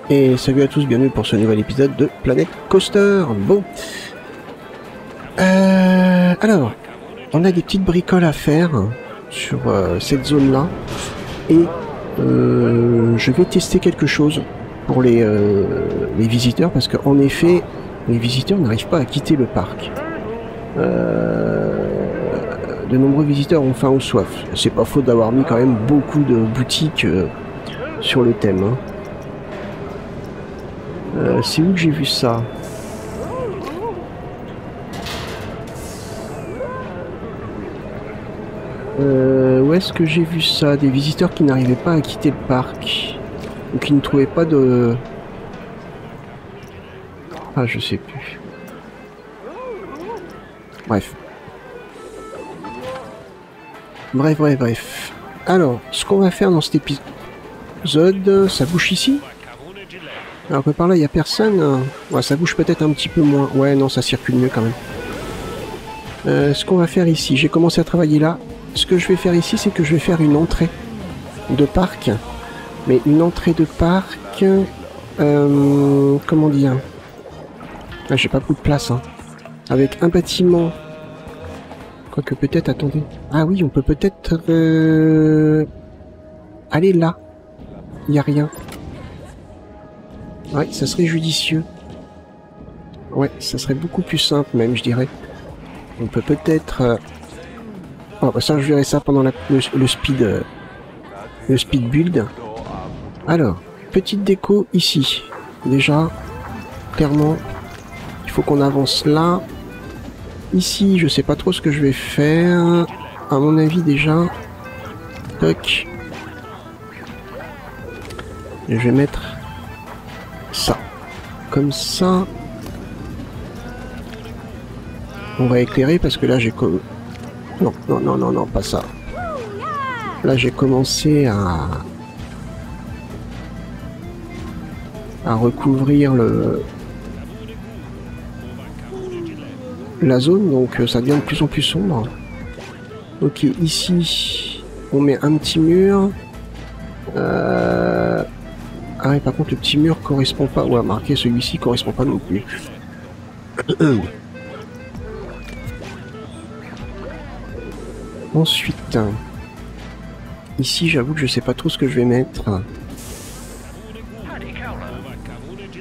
Et salut à tous, bienvenue pour ce nouvel épisode de Planet Coaster. Bon, alors, on a des petites bricoles à faire sur cette zone-là, et je vais tester quelque chose pour les visiteurs, parce qu'en effet, les visiteurs n'arrivent pas à quitter le parc. De nombreux visiteurs ont faim ou soif. C'est pas faute d'avoir mis quand même beaucoup de boutiques sur le thème. Hein. C'est où que j'ai vu ça? Où est-ce que j'ai vu ça? Des visiteurs qui n'arrivaient pas à quitter le parc, ou qui ne trouvaient pas de... Ah, je sais plus. Bref. Bref. Alors, ce qu'on va faire dans cet épisode, ça bouge ici? Alors que par là, il n'y a personne. Ouais, ça bouge peut-être un petit peu moins. Ouais, non, ça circule mieux quand même. Ce qu'on va faire ici, j'ai commencé à travailler là. Ce que je vais faire ici, c'est que je vais faire une entrée de parc. Mais une entrée de parc... comment dire? Ah, j'ai pas beaucoup de place, hein. Avec un bâtiment... Quoique peut-être, attendez. Ah oui, on peut peut-être... aller là. Il n'y a rien. Ouais, ça serait judicieux. Ouais, ça serait beaucoup plus simple même, je dirais. On peut peut-être... Oh, bah ça, je verrai ça pendant le speed build. Alors, petite déco ici. Déjà, clairement, il faut qu'on avance là. Ici, je sais pas trop ce que je vais faire. À mon avis, déjà... Toc. Je vais mettre... ça. Comme ça... On va éclairer parce que là j'ai comme... Non, pas ça. Là j'ai commencé à recouvrir la zone, donc ça devient de plus en plus sombre. Ok, ici on met un petit mur. Ah oui, par contre le petit mur correspond pas. Ouais, marqué celui-ci correspond pas non plus. Ensuite, ici j'avoue que je sais pas trop ce que je vais mettre.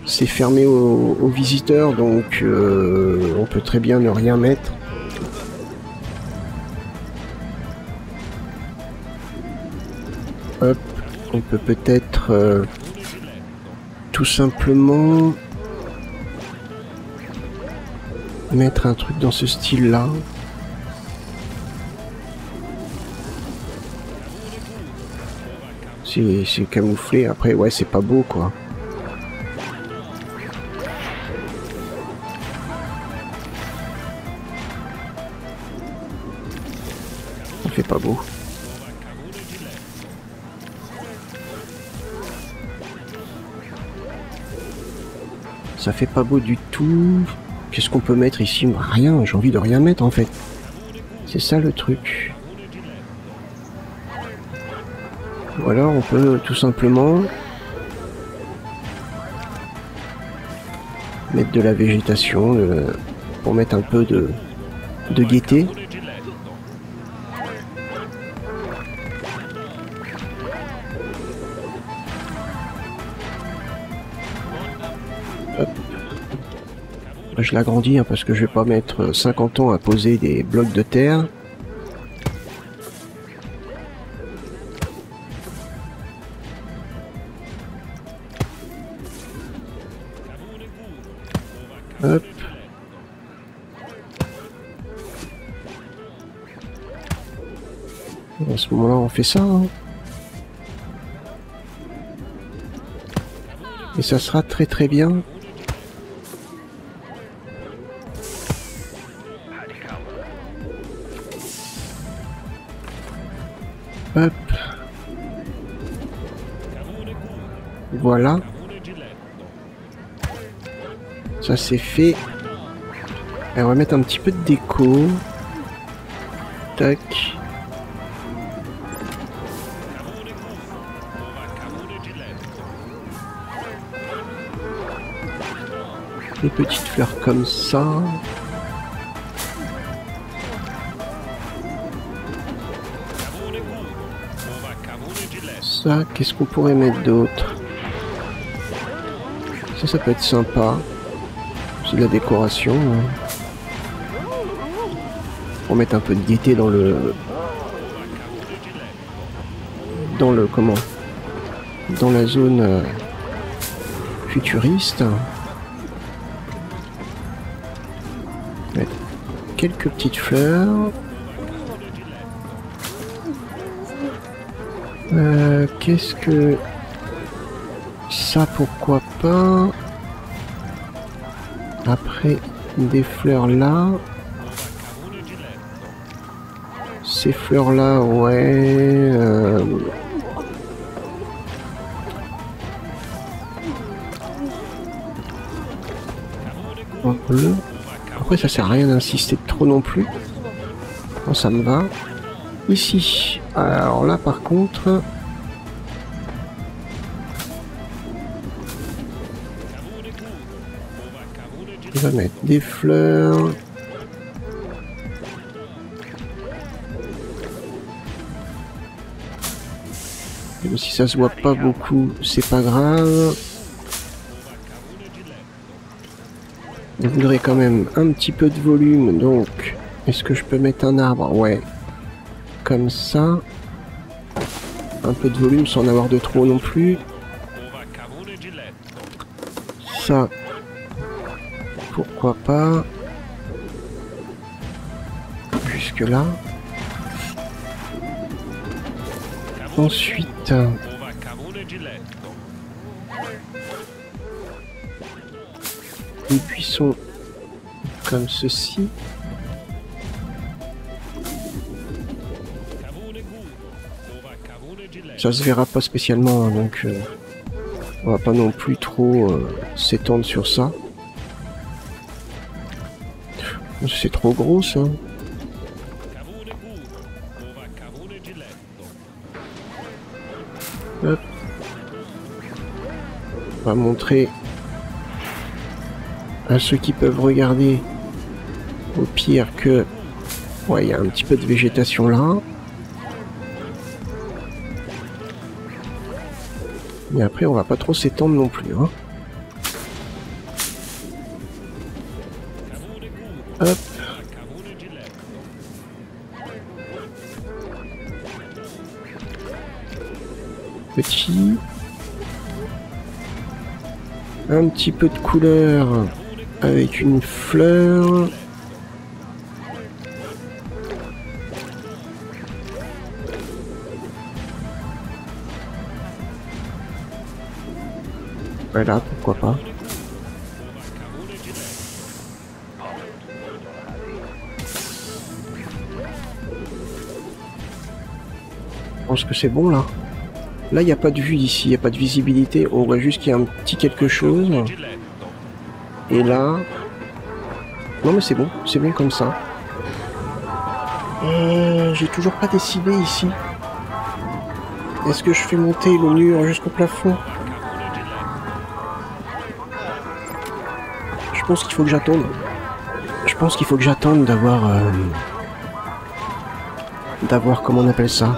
C'est fermé aux visiteurs, donc on peut très bien ne rien mettre. Hop, on peut peut-être tout simplement mettre un truc dans ce style-là. C'est camouflé, après ouais c'est pas beau quoi. Ça fait pas beau. Ça fait pas beau du tout. Qu'est-ce qu'on peut mettre ici? Rien, j'ai envie de rien mettre en fait. C'est ça le truc. Ou alors on peut tout simplement mettre de la végétation pour mettre un peu de gaieté. Hop. Je l'agrandis hein, parce que je vais pas mettre 50 ans à poser des blocs de terre. Hop. À ce moment-là, on fait ça. Hein. Et ça sera très très bien. Hop. Voilà. Ça c'est fait. Et on va mettre un petit peu de déco. Tac. Des petites fleurs comme ça. Ça, qu'est-ce qu'on pourrait mettre d'autre? Ça peut être sympa. C'est de la décoration. Hein. Pour mettre un peu de gaieté dans le... comment? Dans la zone futuriste. Mettre quelques petites fleurs. Qu'est-ce que... Ça, pourquoi pas? Après, des fleurs là. Ces fleurs là, ouais... En bleu. Après, ça sert à rien d'insister trop non plus. Bon, ça me va. Ici. Alors là, par contre... On va mettre des fleurs. Même si ça se voit pas beaucoup, c'est pas grave. Je voudrais quand même un petit peu de volume, donc est-ce que je peux mettre un arbre? Ouais. Comme ça. Un peu de volume sans en avoir de trop non plus. Ça. Pourquoi pas? Jusque là. Ensuite... des buissons comme ceci. Ça se verra pas spécialement, hein, donc on va pas non plus trop s'étendre sur ça. C'est trop gros ça. Hop. On va montrer à ceux qui peuvent regarder au pire que ouais, il y a un petit peu de végétation là. Mais après on va pas trop s'étendre non plus, hein. Hop. Petit. Un petit peu de couleur avec une fleur. Voilà, pourquoi pas. Je pense que c'est bon là. Là, il n'y a pas de vue ici, il n'y a pas de visibilité. On voit juste qu'il y a un petit quelque chose. Et là... Non mais c'est bon comme ça. J'ai toujours pas décidé ici. Est-ce que je fais monter le mur jusqu'au plafond? Je pense qu'il faut que j'attende. Je pense qu'il faut que j'attende d'avoir... d'avoir, comment on appelle ça?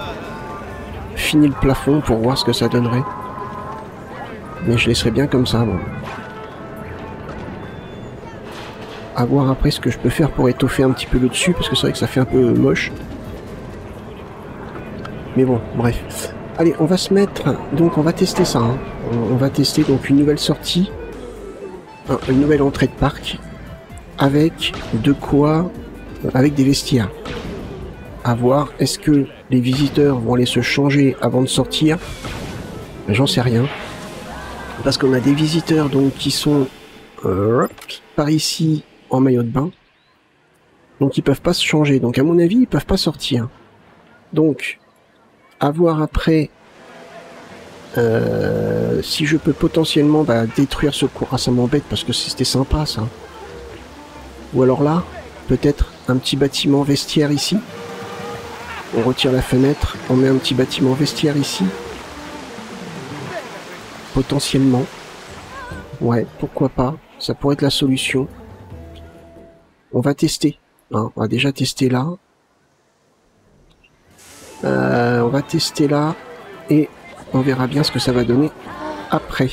Fini le plafond pour voir ce que ça donnerait. Mais je laisserai bien comme ça, bon. À voir après ce que je peux faire pour étoffer un petit peu le dessus, parce que c'est vrai que ça fait un peu moche. Mais bon, bref. Allez, on va se mettre... Donc on va tester ça, hein. On va tester donc une nouvelle sortie. Une nouvelle entrée de parc. Avec de quoi... Avec des vestiaires. À voir, est-ce que les visiteurs vont aller se changer avant de sortir? J'en sais rien. Parce qu'on a des visiteurs donc qui sont par ici en maillot de bain. Donc ils peuvent pas se changer. Donc à mon avis, ils peuvent pas sortir. Donc, à voir après si je peux potentiellement détruire ce cours. Ah, ça m'embête parce que c'était sympa ça. Ou alors là, peut-être un petit bâtiment vestiaire ici. On retire la fenêtre, on met un petit bâtiment vestiaire ici. Potentiellement. Ouais, pourquoi pas. Ça pourrait être la solution. On va tester. Hein, on va déjà tester là. On va tester là. Et on verra bien ce que ça va donner après.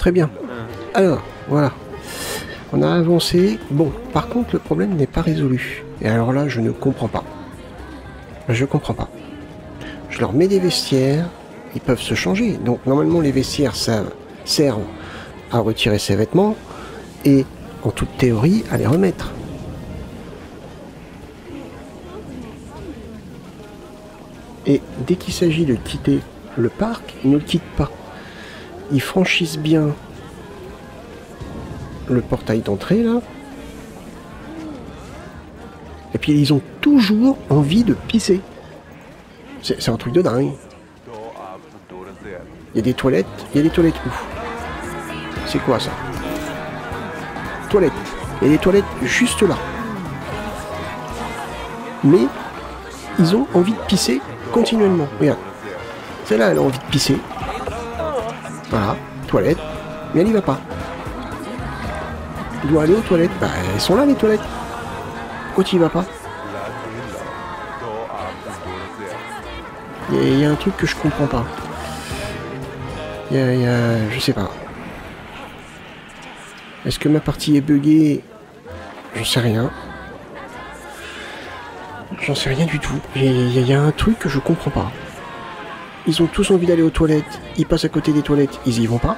très bien. Alors, voilà. On a avancé. Bon, par contre, le problème n'est pas résolu. Et alors là, je ne comprends pas. Je comprends pas. Je leur mets des vestiaires, ils peuvent se changer. Donc, normalement, les vestiaires servent à retirer ses vêtements et, en toute théorie, à les remettre. Et dès qu'il s'agit de quitter le parc, ils ne le quittent pas. Ils franchissent bien le portail d'entrée, là. Et puis, ils ont toujours envie de pisser. C'est un truc de dingue. Il y a des toilettes. Il y a des toilettes où? C'est quoi, ça? Toilettes. Il y a des toilettes juste là. Mais, ils ont envie de pisser continuellement. Regarde. Celle-là, elle a envie de pisser. Voilà. Toilette. Mais elle n'y va pas. Il doit aller aux toilettes. Bah, elles sont là, les toilettes. Pourquoi tu y vas pas? Il y a un truc que je comprends pas. Je sais pas. Est-ce que ma partie est buggée? J'en sais rien. J'en sais rien du tout. Il y a un truc que je comprends pas. Ils ont tous envie d'aller aux toilettes. Ils passent à côté des toilettes. Ils y vont pas.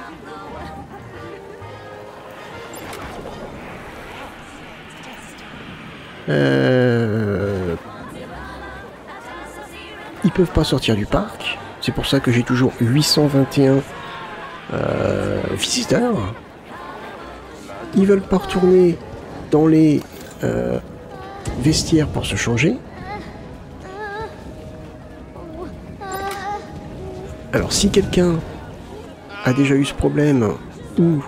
Ils peuvent pas sortir du parc. C'est pour ça que j'ai toujours 821 visiteurs. Ils veulent pas retourner dans les vestiaires pour se changer. Alors si quelqu'un a déjà eu ce problème, ou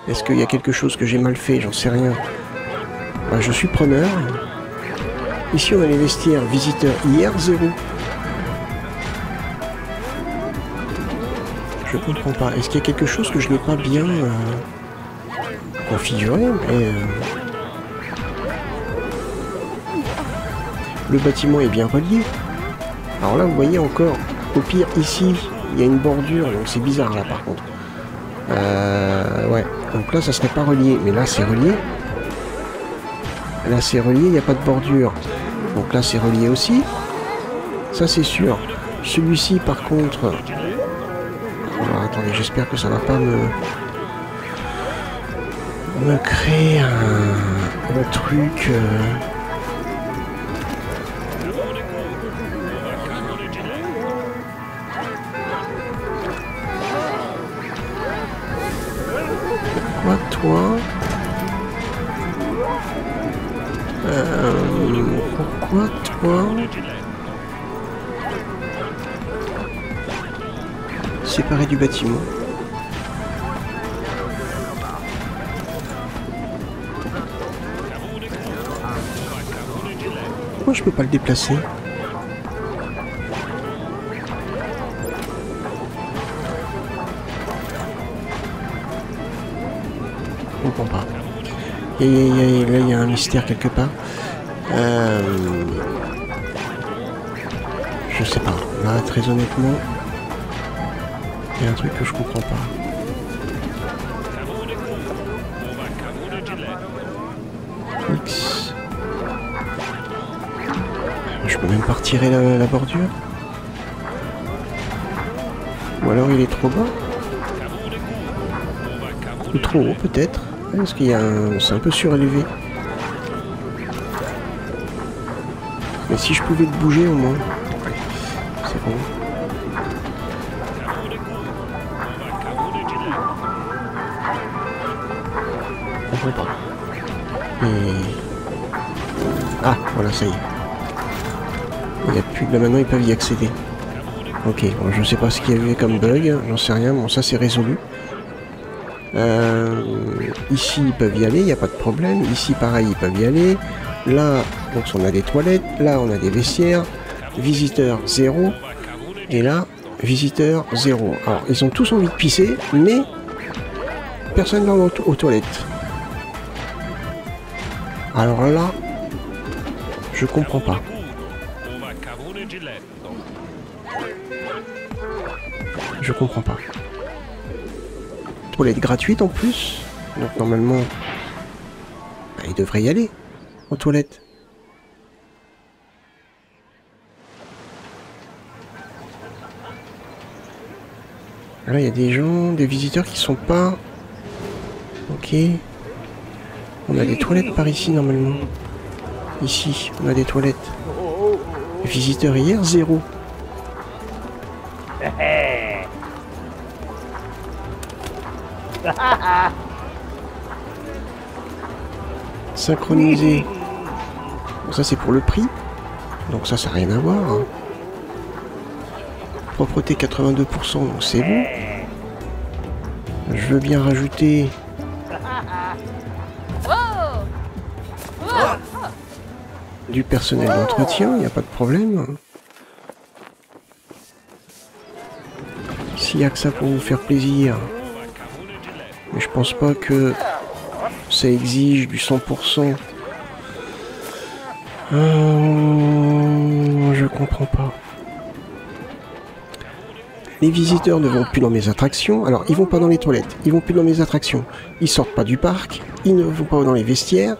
est-ce qu'il y a quelque chose que j'ai mal fait, j'en sais rien. Bah, je suis preneur. Ici on a les vestiaires visiteurs hier 0. Je comprends pas. Est-ce qu'il y a quelque chose que je n'ai pas bien configuré? Le bâtiment est bien relié. Alors là vous voyez encore, au pire ici il y a une bordure, donc c'est bizarre là par contre. Ouais, donc là ça serait pas relié, mais là c'est relié. Là c'est relié, il n'y a pas de bordure. Donc là c'est relié aussi. Ça c'est sûr. Celui-ci par contre... Alors, attendez, j'espère que ça va pas me créer un truc... Pourquoi toi? Pourquoi toi? Séparé du bâtiment. Pourquoi je peux pas le déplacer? Je comprends pas. Là il y a un mystère quelque part. Je sais pas. Là très honnêtement, il y a un truc que je comprends pas. X. Je peux même pas retirer la bordure. Ou alors il est trop bas. Ou trop haut peut-être. Parce qu'il y a c'est un peu surélevé. Mais si je pouvais le bouger au moins. C'est bon. On voit pas. Et... Ah, voilà, ça y est. Il n'y a plus... Là maintenant ils peuvent y accéder. Ok, bon, je sais pas ce qu'il y avait comme bug, j'en sais rien, bon ça c'est résolu. Ici ils peuvent y aller, il n'y a pas de problème. Ici pareil ils peuvent y aller. Là donc on a des toilettes, là on a des vestiaires. Visiteurs 0. Et là visiteurs 0. Alors ils ont tous envie de pisser, mais personne ne va aux toilettes. Alors là, je comprends pas. Je comprends pas. Toilette gratuite en plus. Donc normalement, bah, il devrait y aller aux toilettes. Là, il y a des gens, des visiteurs qui sont pas... Ok. On a des toilettes par ici normalement. Ici, on a des toilettes. Visiteurs hier, 0. Synchronisé. Bon, ça c'est pour le prix. Donc ça n'a rien à voir. Hein. Propreté 82%, donc c'est bon. Je veux bien rajouter... du personnel d'entretien, il n'y a pas de problème. S'il n'y a que ça pour vous faire plaisir. Mais je pense pas que ça exige du 100%. Je comprends pas. Les visiteurs ne vont plus dans mes attractions. Alors, ils vont pas dans les toilettes. Ils vont plus dans mes attractions. Ils sortent pas du parc. Ils ne vont pas dans les vestiaires.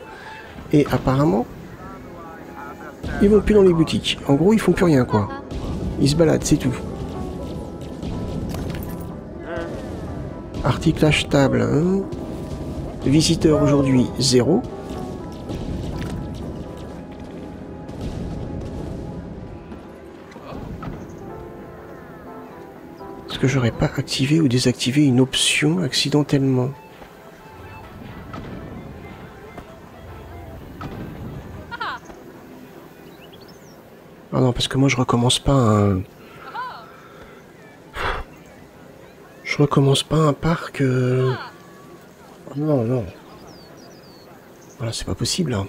Et apparemment, ils vont plus dans les boutiques. En gros, ils font plus rien, quoi. Ils se baladent, c'est tout. Article achetable. Hein. Visiteurs aujourd'hui, 0. Est-ce que j'aurais pas activé ou désactivé une option accidentellement? Ah non, parce que moi je recommence pas un... Je recommence pas un parc... Non, non. Voilà, c'est pas possible. Hein.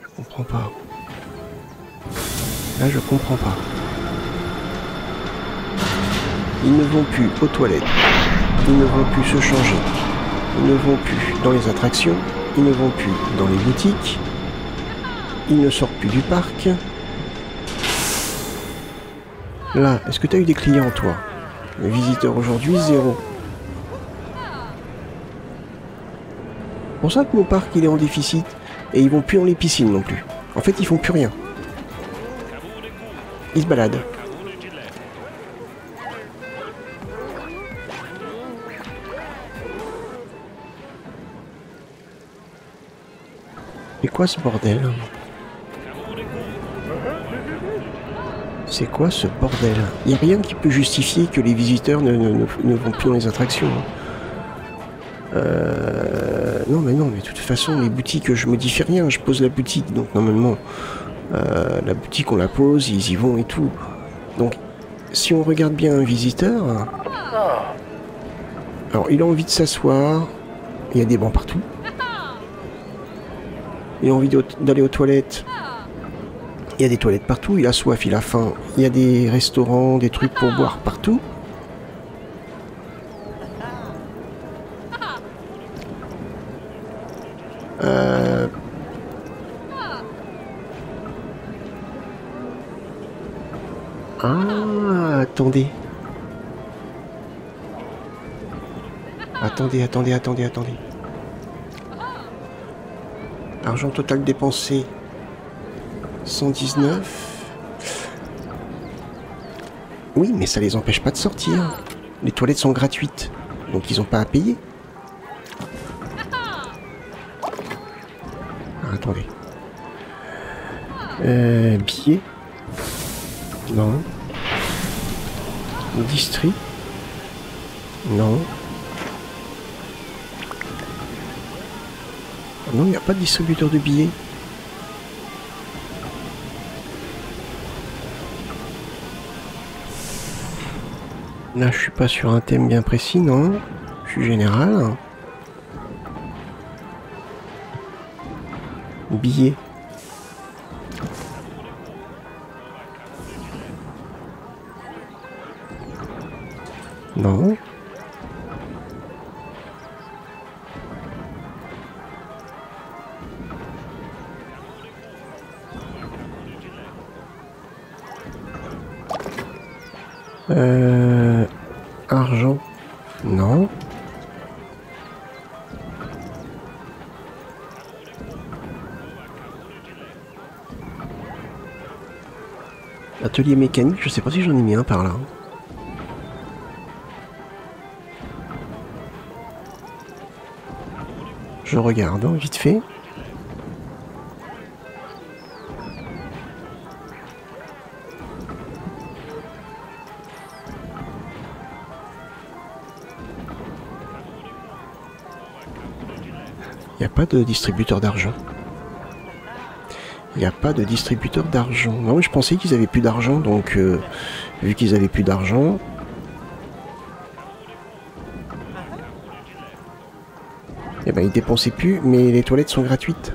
Je comprends pas. Là, je comprends pas. Ils ne vont plus aux toilettes. Ils ne vont plus se changer. Ils ne vont plus dans les attractions. Ils ne vont plus dans les boutiques. Ils ne sortent plus du parc. Là, est-ce que tu as eu des clients, toi? Le visiteur aujourd'hui, 0. C'est pour ça que mon parc, il est en déficit. Et ils vont plus dans les piscines non plus. En fait, ils font plus rien. Ils se baladent. C'est quoi ce bordel? C'est quoi ce bordel? Il n'y a rien qui peut justifier que les visiteurs ne vont plus dans les attractions. Non, mais de toute façon, les boutiques, je modifie rien. Je pose la boutique, donc normalement, la boutique, on la pose, ils y vont et tout. Donc, si on regarde bien un visiteur... Alors, il a envie de s'asseoir. Il y a des bancs partout. Il a envie d'aller aux toilettes. Il y a des toilettes partout. Il a soif, il a faim. Il y a des restaurants, des trucs pour boire partout. Ah, attendez. Attendez. Argent total dépensé 119. Oui, mais ça les empêche pas de sortir. Les toilettes sont gratuites, donc ils n'ont pas à payer. Ah, attendez. Billets. Non. District. Non. Non, il n'y a pas de distributeur de billets. Là, je suis pas sur un thème bien précis, non. Je suis général. Billets. Non. Argent. Non. Atelier mécanique, je sais pas si j'en ai mis un par là. Je regarde, hein, vite fait. Il n'y a pas de distributeur d'argent. Il n'y a pas de distributeur d'argent. Non, je pensais qu'ils avaient plus d'argent, donc vu qu'ils avaient plus d'argent... Eh ben, ils dépensaient plus, mais les toilettes sont gratuites.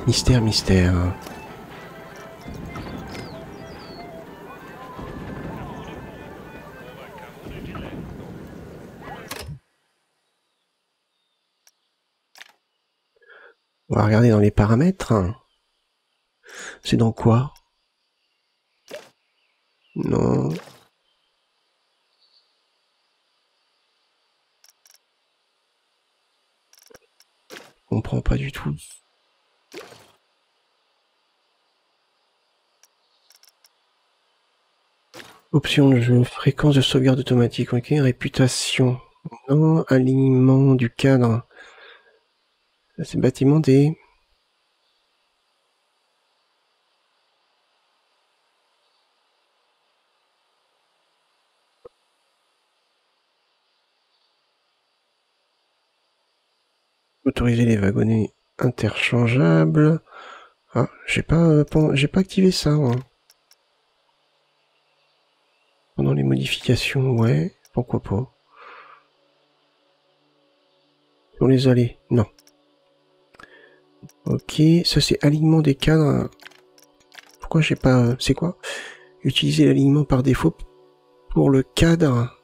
Mystère, mystère. On va regarder dans les paramètres. C'est dans quoi? Non. Je comprends pas du tout. Option de jeu, fréquence de sauvegarde automatique, ok, réputation. Non, alignement du cadre. C'est bâtiment des... Autoriser les wagonnets interchangeables. Ah, j'ai pas activé ça, hein. Pendant les modifications, ouais, pourquoi pas. Sur les allées, non. Ok, ça c'est alignement des cadres. Pourquoi j'ai pas... C'est quoi? Utiliser l'alignement par défaut pour le cadre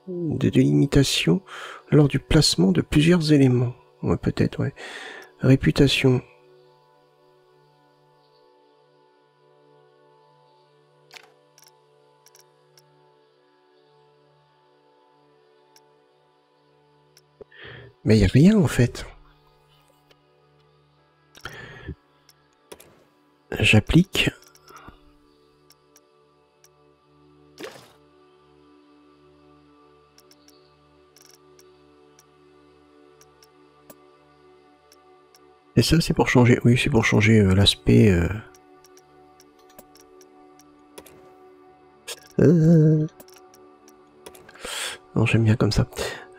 de délimitation lors du placement de plusieurs éléments. Ouais, peut-être, ouais. Réputation. Mais il n'y a rien en fait. J'applique. Et ça, c'est pour changer. Oui, c'est pour changer l'aspect. Non, j'aime bien comme ça.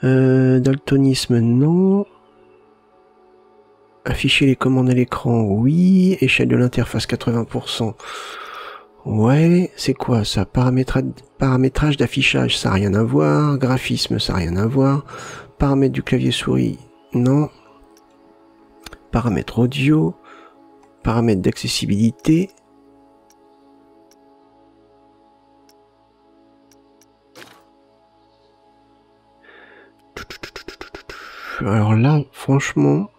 Daltonisme, non. Afficher les commandes à l'écran, oui. Échelle de l'interface, 80%. Ouais, c'est quoi ça? Paramétrage d'affichage, ça n'a rien à voir. Graphisme, ça n'a rien à voir. Paramètres du clavier souris, non. Paramètres audio. Paramètres d'accessibilité. Alors là, franchement...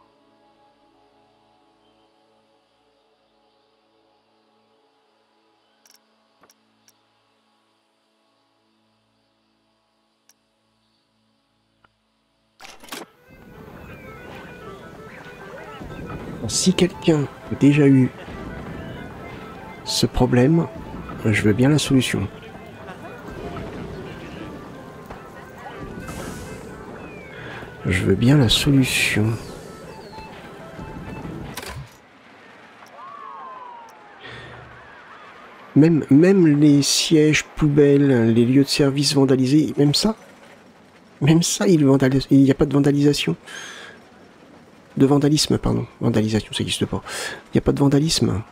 Si quelqu'un a déjà eu ce problème, je veux bien la solution. Je veux bien la solution. Même les sièges, poubelles, les lieux de service vandalisés, même ça, il n'y a pas de vandalisation. De vandalisme, pardon. Vandalisation, ça n'existe pas. Il n'y a pas de vandalisme.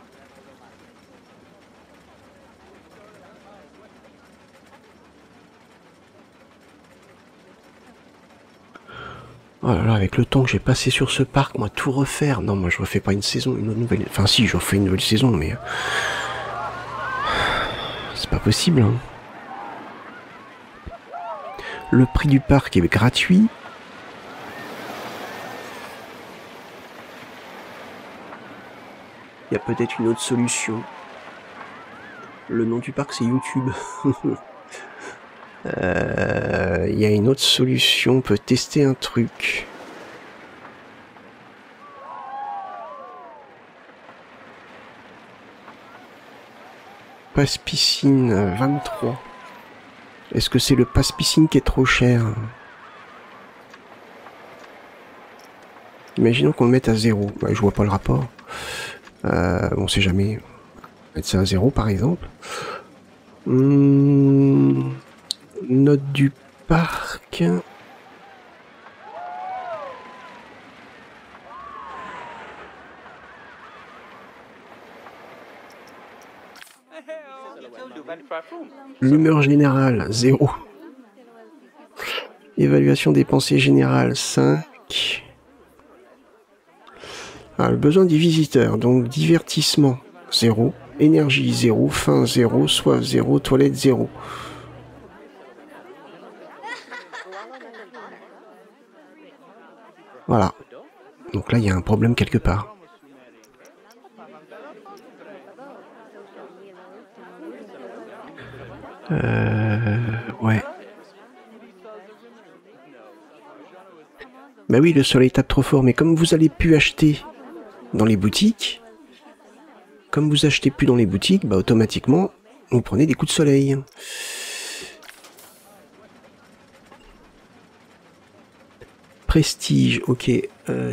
Oh là là, avec le temps que j'ai passé sur ce parc, moi, tout refaire. Non, moi, je refais pas une saison, une nouvelle... Enfin, si, je refais une nouvelle saison, mais... C'est pas possible, hein. Le prix du parc est gratuit. Il y a peut-être une autre solution. Le nom du parc, c'est YouTube. Il y a une autre solution. On peut tester un truc. Passe piscine 23. Est-ce que c'est le passe piscine qui est trop cher? Imaginons qu'on le mette à 0. Ouais, je vois pas le rapport. On sait jamais. Mettre ça à 0 par exemple. Note du parc. L'humeur générale 0. Évaluation des pensées générales 5. Le besoin des visiteurs, donc divertissement 0, énergie 0, faim 0, soif 0, toilette 0. Voilà. Donc là, il y a un problème quelque part. Ouais. Bah oui, le soleil tape trop fort, mais comme vous allez plus acheter dans les boutiques, comme vous achetez plus dans les boutiques, bah automatiquement, vous prenez des coups de soleil. Prestige, ok.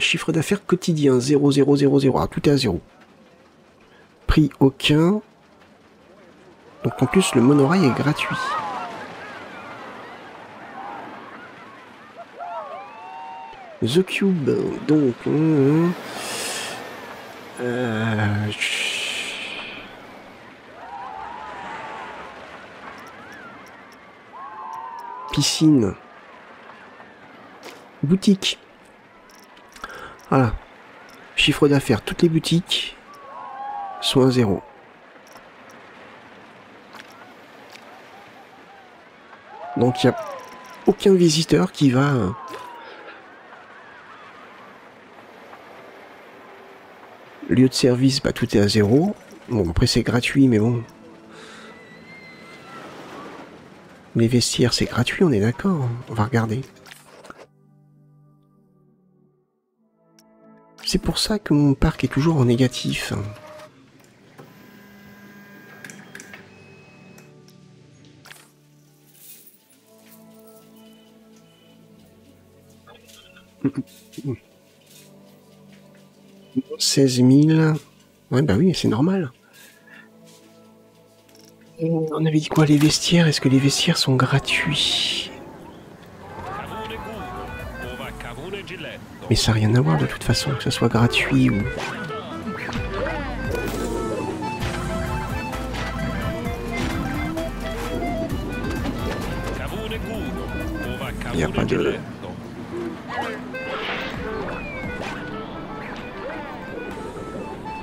Chiffre d'affaires quotidien, 0, 0, 0, 0. Ah, tout est à 0. Prix aucun. Donc en plus, le monorail est gratuit. The Cube, donc... piscine. Boutique. Voilà. Chiffre d'affaires, toutes les boutiques sont à 0. Donc il n'y a aucun visiteur qui va... Lieu de service, bah tout est à 0. Bon, après c'est gratuit, mais bon. Les vestiaires, c'est gratuit, on est d'accord. On va regarder. C'est pour ça que mon parc est toujours en négatif. Mmh. 16 000. Ouais, bah oui, c'est normal. On avait dit quoi, les vestiaires? Est-ce que les vestiaires sont gratuits? Mais ça n'a rien à voir de toute façon, que ce soit gratuit ou... Il n'y a pas de...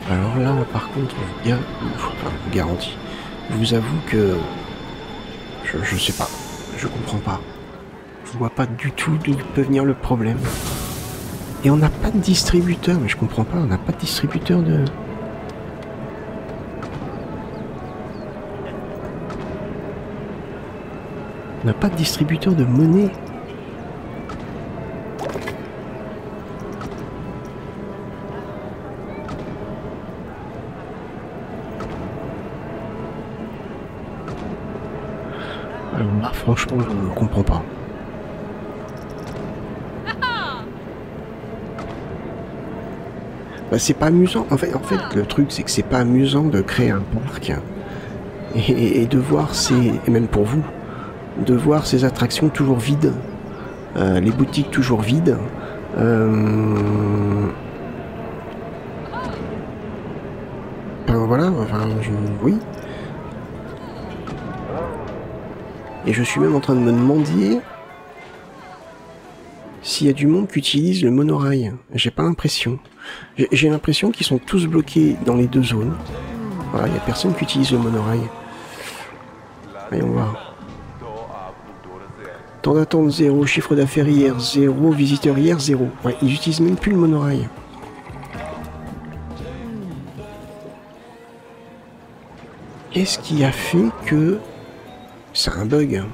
Alors là, par contre, garantie. Je vous avoue que... Je sais pas. Je comprends pas. Je vois pas du tout d'où peut venir le problème. Et on n'a pas de distributeur, mais je comprends pas, on n'a pas de distributeur de... On n'a pas de distributeur de monnaie. Alors là, franchement, je ne comprends pas. Bah, c'est pas amusant. En fait, le truc, c'est que c'est pas amusant de créer un parc et de voir ces... Et même pour vous, de voir ces attractions toujours vides. Les boutiques toujours vides. Enfin, voilà, enfin, oui. Et je suis même en train de me demander s'il y a du monde qui utilise le monorail. J'ai pas l'impression. J'ai l'impression qu'ils sont tous bloqués dans les deux zones. Voilà, il n'y a personne qui utilise le monorail. Voyons voir. Temps d'attente 0, chiffre d'affaires hier 0, visiteur hier 0. Ouais, ils utilisent même plus le monorail. Qu'est-ce qui a fait que... C'est un bug.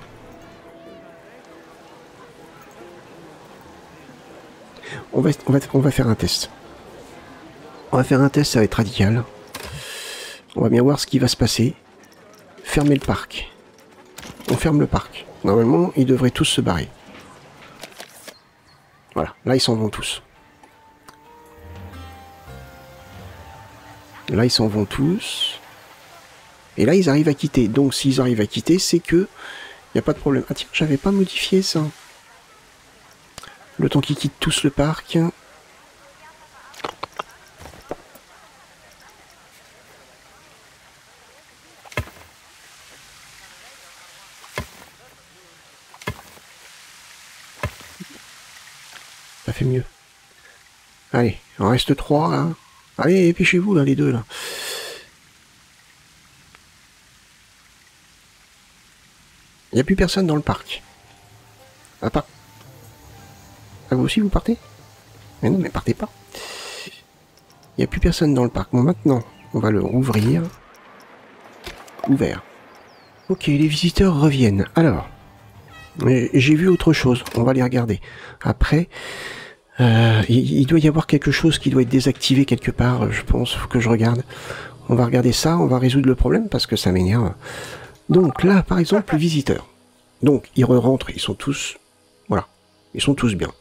On va faire un test. On va faire un test, ça va être radical. On va bien voir ce qui va se passer. Fermer le parc. On ferme le parc. Normalement, ils devraient tous se barrer. Voilà, là ils s'en vont tous. Là ils s'en vont tous. Et là ils arrivent à quitter. Donc s'ils arrivent à quitter, c'est que il n'y a pas de problème. Ah tiens, j'avais pas modifié ça. Le temps qu'ils quittent tous le parc. Ça fait mieux. Allez, il en reste 3 là. Allez, dépêchez-vous là, les deux là. Il n'y a plus personne dans le parc. Ah, pas. Ah, vous aussi vous partez? Mais non, mais partez pas. Il n'y a plus personne dans le parc. Bon, maintenant, on va le rouvrir. Ouvert. Ok, les visiteurs reviennent. Alors, j'ai vu autre chose. On va les regarder. Après, il doit y avoir quelque chose qui doit être désactivé quelque part, je pense. Faut que je regarde. On va regarder ça. On va résoudre le problème parce que ça m'énerve. Donc là, par exemple, les visiteurs. Donc, ils rentrent. Ils sont tous... Voilà. Ils sont tous bien.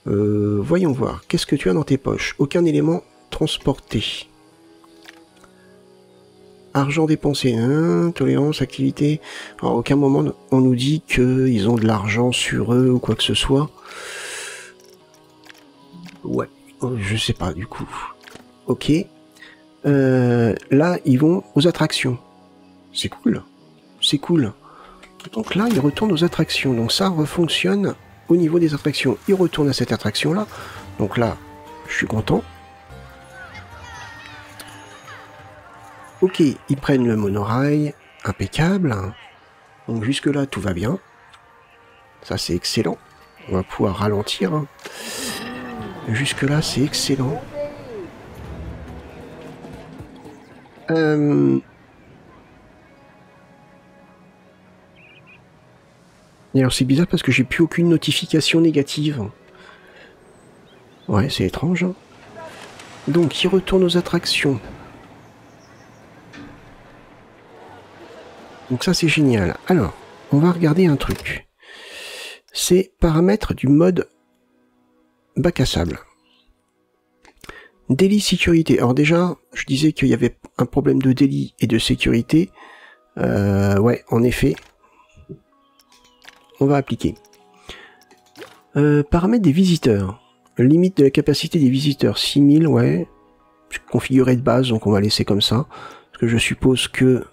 Voyons voir. Qu'est-ce que tu as dans tes poches? Aucun élément transporté. Argent dépensé, hein, tolérance, activité. Alors, à aucun moment on nous dit qu'ils ont de l'argent sur eux ou quoi que ce soit. Ouais, je sais pas du coup. Ok. Là, ils vont aux attractions. C'est cool. C'est cool. Donc là, ils retournent aux attractions. Donc ça refonctionne au niveau des attractions. Ils retournent à cette attraction-là. Donc là, je suis content. Ok, ils prennent le monorail, impeccable. Donc jusque là, tout va bien. Ça, c'est excellent. On va pouvoir ralentir. Jusque là, c'est excellent. Et alors c'est bizarre parce que j'ai plus aucune notification négative. Ouais, c'est étrange. Donc, ils retournent aux attractions. Donc ça, c'est génial. Alors, on va regarder un truc. C'est paramètres du mode bac à sable. Délit sécurité. Alors déjà, je disais qu'il y avait un problème de délit et de sécurité. Ouais, en effet. On va appliquer. Paramètres des visiteurs. Limite de la capacité des visiteurs. 6000, ouais. Configuré de base, donc on va laisser comme ça. Parce que je suppose que...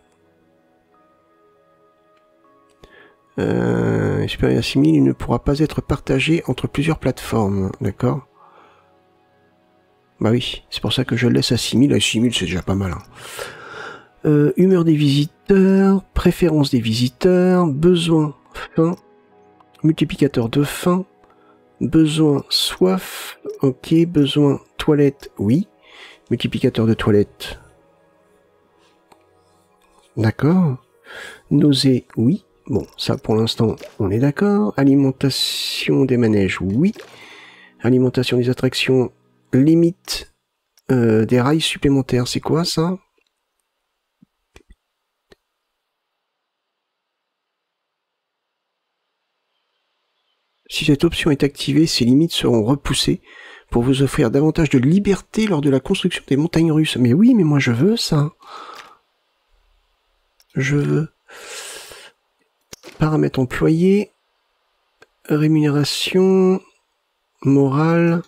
supérieur à 6000, il ne pourra pas être partagé entre plusieurs plateformes. D'accord? Bah oui, c'est pour ça que je le laisse à 6000. À 6000, c'est déjà pas mal. Hein. Humeur des visiteurs, préférence des visiteurs, besoin, faim, multiplicateur de faim, besoin, soif, ok, besoin, toilette, oui, multiplicateur de toilette, d'accord, nausée, oui, bon, ça pour l'instant, on est d'accord, alimentation des manèges, oui, alimentation des attractions, limite des rails supplémentaires, c'est quoi ça? Si cette option est activée, ces limites seront repoussées pour vous offrir davantage de liberté lors de la construction des montagnes russes. Mais oui, mais moi je veux ça. Je veux. Paramètres employés. Rémunération. Morale.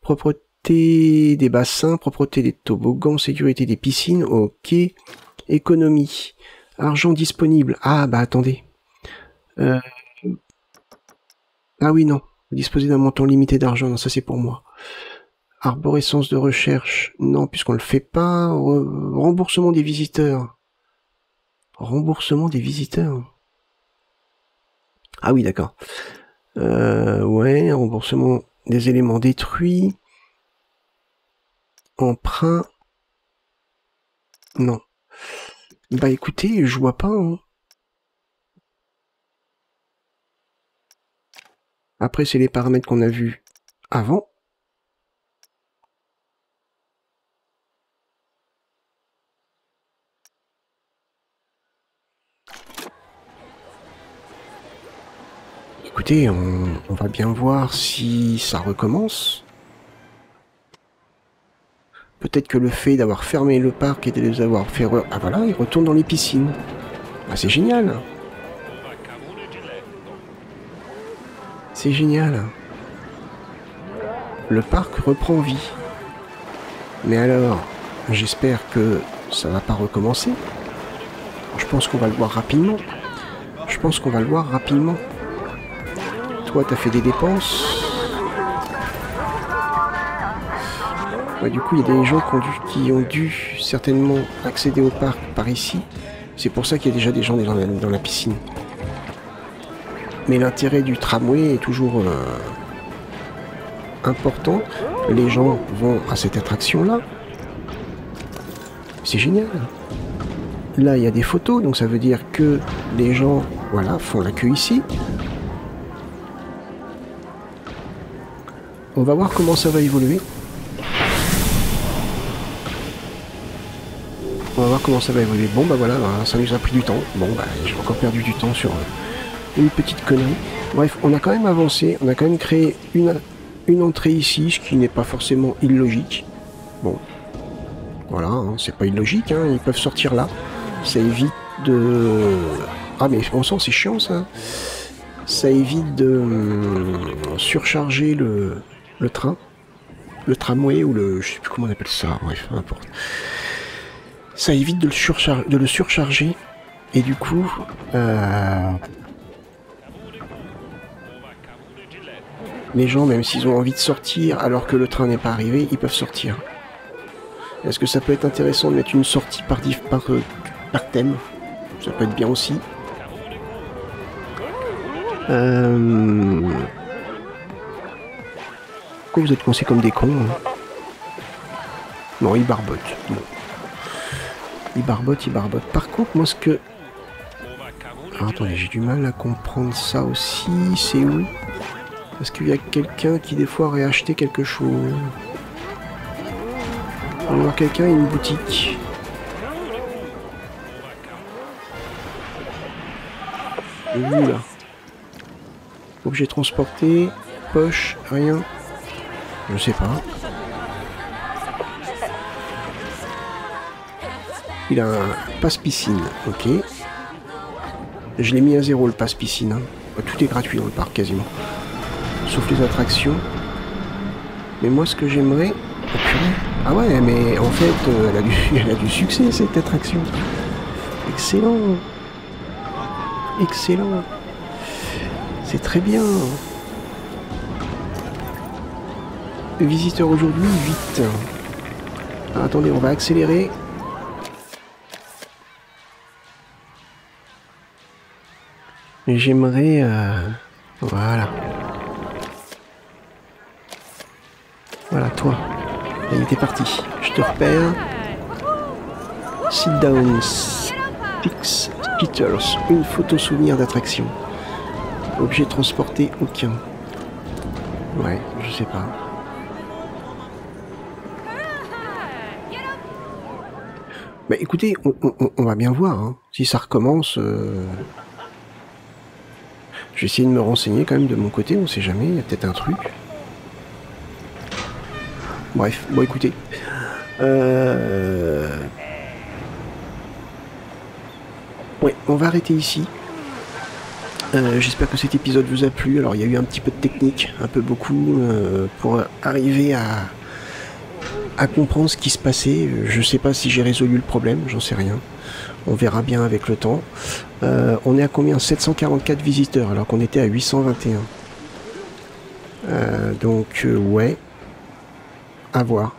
Propreté des bassins. Propreté des toboggans. Sécurité des piscines. Ok. Économie. Argent disponible. Ah bah attendez. Ah oui, non. Disposer d'un montant limité d'argent, non, ça c'est pour moi. Arborescence de recherche, non, puisqu'on le fait pas. Remboursement des visiteurs. Remboursement des visiteurs. Ah oui, d'accord. Ouais, remboursement des éléments détruits. Emprunt. Non. Bah écoutez, je vois pas. Hein. Après, c'est les paramètres qu'on a vus avant. Écoutez, on va bien voir si ça recommence. Peut-être que le fait d'avoir fermé le parc et de les avoir fait... Ah voilà, ils retournent dans les piscines. Ah, c'est génial. C'est génial. Le parc reprend vie. Mais alors, j'espère que ça va pas recommencer. Je pense qu'on va le voir rapidement. Je pense qu'on va le voir rapidement. Toi, t'as fait des dépenses. Ouais, du coup, il y a des gens qui ont dû certainement accéder au parc par ici. C'est pour ça qu'il y a déjà des gens dans la piscine. Mais l'intérêt du tramway est toujours important. Les gens vont à cette attraction-là. C'est génial. Là, il y a des photos, donc ça veut dire que les gens, voilà, font la queue ici. On va voir comment ça va évoluer. On va voir comment ça va évoluer. Bon, bah voilà, ça nous a pris du temps. Bon, bah, j'ai encore perdu du temps sur une petite connerie. Bref, on a quand même avancé. On a quand même créé une entrée ici, ce qui n'est pas forcément illogique. Bon, voilà, hein, c'est pas illogique. Hein, ils peuvent sortir là. Ça évite de... Ah, mais on sent, c'est chiant, ça. Ça évite de surcharger le train. Le tramway ou le... Je sais plus comment on appelle ça. Bref, peu importe. Ça évite de le surcharger. Et du coup... les gens, même s'ils ont envie de sortir alors que le train n'est pas arrivé, ils peuvent sortir. Est-ce que ça peut être intéressant de mettre une sortie par thème? Ça peut être bien aussi. Pourquoi vous êtes coincés comme des cons hein? Non, ils barbotent. Bon. Ils barbotent. Par contre, moi, ce que... Alors, attendez, j'ai du mal à comprendre ça aussi. C'est où? Est-ce qu'il y a quelqu'un qui, des fois, aurait acheté quelque chose? Alors, quelqu'un a une boutique. Et où, là? Objet transporté, poche, rien. Je sais pas. Il a un passe-piscine, ok. Je l'ai mis à 0 le passe-piscine. Hein. Tout est gratuit dans le parc quasiment. Sauf les attractions. Mais moi ce que j'aimerais... Oh, ah ouais, mais en fait, elle a du succès cette attraction. Excellent. Excellent. C'est très bien. Visiteurs aujourd'hui, 8. Ah, attendez, on va accélérer. Et j'aimerais... Voilà. Voilà, toi. Il était parti. Je te repère. Sit down. Fix Skittles. Une photo souvenir d'attraction. Objet transporté, aucun. Ouais, je sais pas. Bah écoutez, on va bien voir. Hein. Si ça recommence... Je vais essayer de me renseigner quand même de mon côté, on sait jamais, il y a peut-être un truc. Bref, bon écoutez. Ouais, on va arrêter ici. J'espère que cet épisode vous a plu. Alors il y a eu un petit peu de technique, un peu beaucoup, pour arriver à comprendre ce qui se passait. Je sais pas si j'ai résolu le problème, j'en sais rien. On verra bien avec le temps. On est à combien? 744 visiteurs alors qu'on était à 821. Donc ouais. À voir.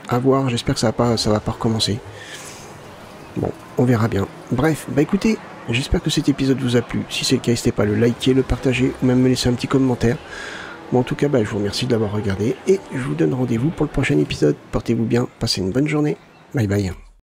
À voir, j'espère que ça va pas recommencer. Bon, on verra bien. Bref, bah écoutez, J'espère que cet épisode vous a plu. Si c'est le cas, n'hésitez pas à le liker, le partager ou même me laisser un petit commentaire. Bon, en tout cas, je vous remercie de l'avoir regardé et je vous donne rendez-vous pour le prochain épisode. Portez-vous bien, passez une bonne journée. Bye bye.